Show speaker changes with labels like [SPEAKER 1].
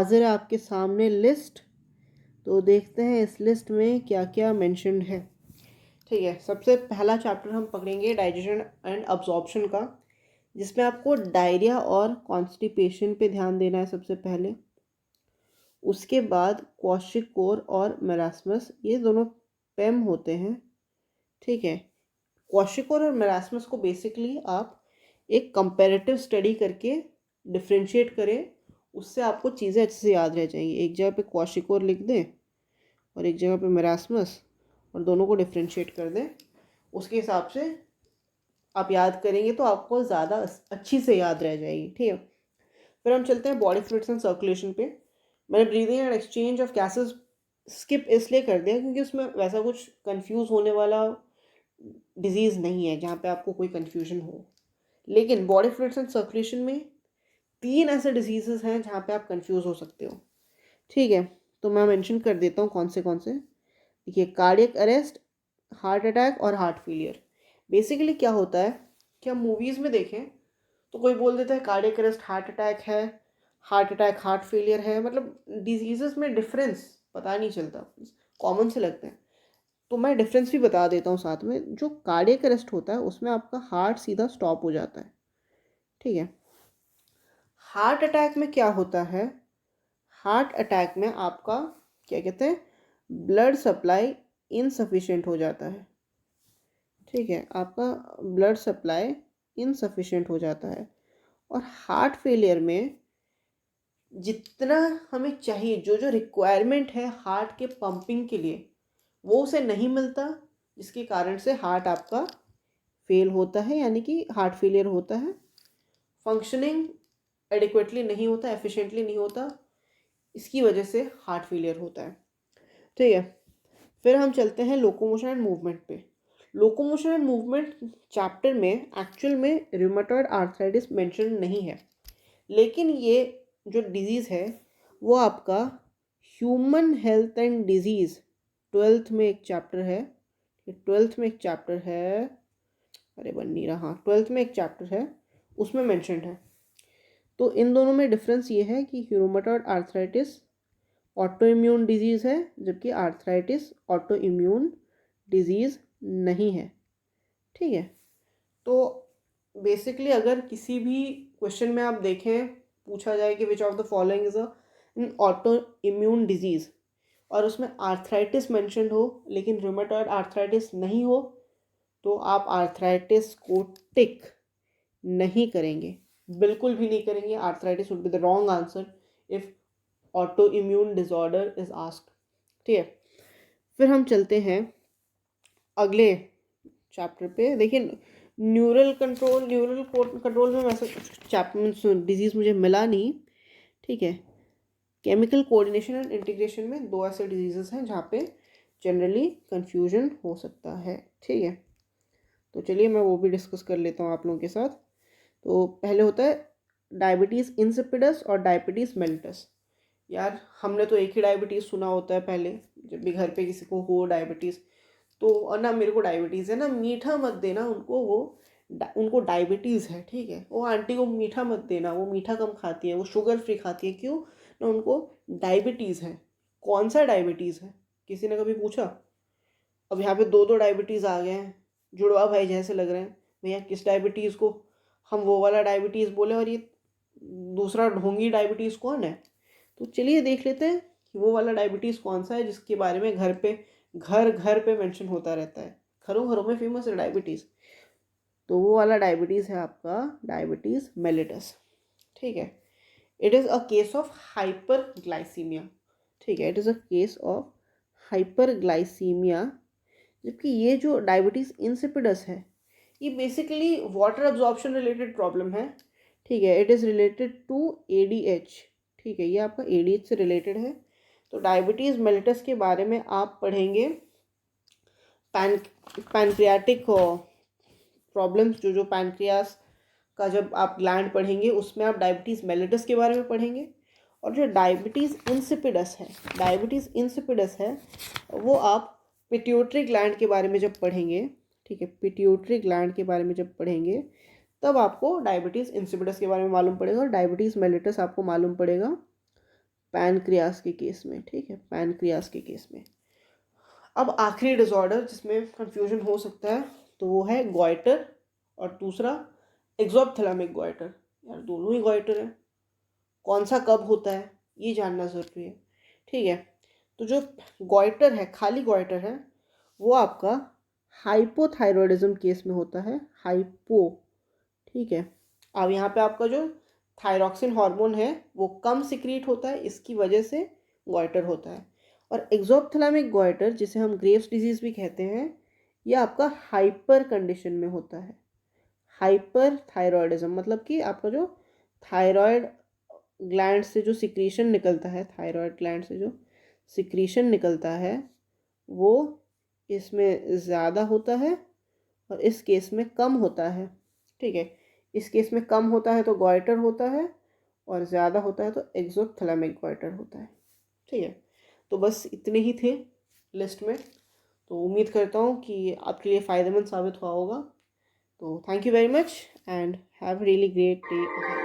[SPEAKER 1] हाजिर है आपके सामने लिस्ट। तो देखते हैं इस लिस्ट में क्या क्या मेंशन्ड है। ठीक है, सबसे पहला चैप्टर हम पकड़ेंगे डाइजेशन एंड अब्जॉर्प्शन का, जिसमें आपको डायरिया और कॉन्स्टिपेशन पे ध्यान देना है सबसे पहले। उसके बाद क्वाशिकोर और मेरास्मस, ये दोनों पेम होते हैं। ठीक है, क्वाशिकोर और मेरास्मस को बेसिकली आप एक कंपैरेटिव स्टडी करके डिफ्रेंशिएट करें, उससे आपको चीज़ें अच्छे से याद रह जाएंगी। एक जगह पे क्वाशिकोर लिख दें और एक जगह पे मेरास्मस, और दोनों को डिफ्रेंशिएट कर दें। उसके हिसाब से आप याद करेंगे तो आपको ज़्यादा अच्छी से याद रह जाएगी। ठीक है, फिर हम चलते हैं बॉडी फ्लूइड्स एंड सर्कुलेशन पे। मैंने breathing and exchange of gases skip इसलिए कर दिया क्योंकि उसमें वैसा कुछ कंफ्यूज होने वाला डिजीज़ नहीं है जहाँ पे आपको कोई कंफ्यूजन हो। लेकिन बॉडी फ्लूइड्स एंड सर्कुलेशन में 3 ऐसे डिजीज़ेस हैं जहाँ पे आप कंफ्यूज हो सकते हो। ठीक है, तो मैं मेंशन कर देता हूँ कौन से। देखिए, कार्डियक अरेस्ट, हार्ट अटैक और हार्ट फेलियर। बेसिकली क्या होता है कि हम मूवीज़ में देखें तो कोई बोल देता है कार्डियक अरेस्ट हार्ट अटैक है, हार्ट अटैक हार्ट फेलियर है, मतलब डिजीज़ेस में डिफरेंस पता नहीं चलता, कॉमन से लगते हैं। तो मैं डिफरेंस भी बता देता हूँ साथ में। जो कार्डियक अरेस्ट होता है उसमें आपका हार्ट सीधा स्टॉप हो जाता है। ठीक है, हार्ट अटैक में क्या होता है, हार्ट अटैक में आपका क्या कहते हैं, ब्लड सप्लाई इनसफिशिएंट हो जाता है। ठीक है, आपका ब्लड सप्लाई इनसफिशिएंट हो जाता है। और हार्ट फेलियर में जितना हमें चाहिए, जो जो रिक्वायरमेंट है हार्ट के पंपिंग के लिए, वो उसे नहीं मिलता, जिसके कारण से हार्ट आपका फेल होता है, यानी कि हार्ट फेलियर होता है। फंक्शनिंग एडिक्वेटली नहीं होता, एफिशिएंटली नहीं होता, इसकी वजह से हार्ट फेलियर होता है। ठीक है, फिर हम चलते हैं लोकोमोशन एंड मूवमेंट पे। लोकोमोशन एंड मूवमेंट चैप्टर में एक्चुअल में रूमेटॉइड आर्थराइटिस मेंशन नहीं है, लेकिन ये जो डिजीज़ है वो आपका human health and disease 12th में एक चैप्टर है। 12th में एक चैप्टर है, अरे बन नहीं रहा, 12th में एक चैप्टर है उसमें मेंशन्ड है। तो इन दोनों में डिफरेंस ये है कि rheumatoid arthritis auto immune disease है, जबकि आर्थराइटिस ऑटो इम्यून डिजीज़ नहीं है। ठीक है, तो बेसिकली अगर किसी भी क्वेश्चन में आप देखें, पूछा जाए कि which of the following is an auto immune disease, और उसमें आर्थराइटिस मेंशन्ड हो लेकिन रूमेटॉइड आर्थराइटिस नहीं हो, तो आप आर्थराइटिस को टिक नहीं करेंगे, बिल्कुल भी नहीं करेंगे। Arthritis would be the wrong answer if auto immune disorder is asked. ठीक है, फिर हम चलते हैं अगले चैप्टर पे। देखिए, न्यूरल कंट्रोल में वैसे चैप्टर डिजीज़ मुझे मिला नहीं। ठीक है, केमिकल कोऑर्डिनेशन एंड इंटीग्रेशन में 2 ऐसे डिजीज़ेस हैं जहाँ पे जनरली कन्फ्यूजन हो सकता है। ठीक है, तो चलिए मैं वो भी डिस्कस कर लेता हूँ आप लोगों के साथ। तो पहले होता है डायबिटीज़ इंसिपिडस और डायबिटीज़ मेलिटस। यार, हमने तो एक ही डायबिटीज़ सुना होता है पहले, जब भी घर पे किसी को हो डायबिटीज़ तो, और ना मेरे को डायबिटीज़ है ना, मीठा मत देना उनको, वो उनको डायबिटीज़ है। ठीक है, वो आंटी को मीठा मत देना, वो मीठा कम खाती है, वो शुगर फ्री खाती है, क्यों ना, उनको डायबिटीज़ है। कौन सा डायबिटीज़ है, किसी ने कभी पूछा? अब यहाँ पे 2 डायबिटीज़ आ गए हैं, जुड़वा भाई जैसे लग रहे हैं। भैया किस डायबिटीज़ को हम वो वाला डायबिटीज़ बोले और ये दूसरा ढोंगी डायबिटीज़ कौन है? तो चलिए देख लेते हैं कि वो वाला डायबिटीज़ कौन सा है जिसके बारे में घर घर पे मेंशन होता रहता है, घरों घरों में फेमस है डायबिटीज़। तो वो वाला डायबिटीज़ है आपका डायबिटीज़ मेलिटस। ठीक है, it is a case of hyperglycaemia. ठीक है, it is a case of hyperglycaemia. जबकि ये जो डायबिटीज़ इंसिपिडस है ये basically water absorption related problem है। ठीक है, it is related to ADH। ठीक है, ये आपका ADH से रिलेटेड है। तो डायबिटीज़ मेलिटस के बारे में आप पढ़ेंगे पैनक्रियाटिक प्रॉब्लम्स, जो पैनक्रियास का जब आप ग्लैंड पढ़ेंगे उसमें आप डायबिटीज़ मेलिटस के बारे में पढ़ेंगे। और जो डायबिटीज़ इंसिपिडस है वो आप पिट्यूटरी ग्लैंड के बारे में जब पढ़ेंगे, ठीक है, पिट्यूटरी ग्लैंड के बारे में जब पढ़ेंगे तब आपको डायबिटीज़ इंसिपिडस के बारे में मालूम पड़ेगा और डायबिटीज़ मेलिटस आपको मालूम पड़ेगा। पैनक्रियास के केस में, ठीक है, पैनक्रियास के केस में। अब आखिरी डिसऑर्डर जिसमें कंफ्यूजन हो सकता है तो वो है गॉइटर और दूसरा एक्सोप्थेलमिक गॉइटर। यार दोनों ही गॉइटर है, कौन सा कब होता है ये जानना ज़रूरी है, ठीक है। तो जो गॉइटर है, खाली गॉइटर है, वो आपका हाइपोथायरॉयडिज्म केस में होता है, हाइपो, ठीक है। अब यहाँ पे आपका जो थायरॉक्सिन हार्मोन है वो कम सिक्रीट होता है, इसकी वजह से गॉइटर होता है। और एक्सोप्थेलमिक गॉइटर जिसे हम ग्रेव्स डिजीज़ भी कहते हैं, ये आपका हाइपर कंडीशन में होता है। हाइपर थायरॉयडिज्म मतलब कि आपका जो थायराइड ग्लैंड से जो सिक्रीशन निकलता है, थायराइड ग्लैंड से जो सिक्रीशन निकलता है वो इसमें ज़्यादा होता है और इस केस में कम होता है, ठीक है। इस केस में कम होता है तो गॉइटर होता है और ज़्यादा होता है तो एक्सोप्थेलमिक गॉइटर होता है, ठीक है। तो बस इतने ही थे लिस्ट में। तो उम्मीद करता हूँ कि आपके लिए फ़ायदेमंद साबित हुआ होगा। तो thank you very much and have really great day.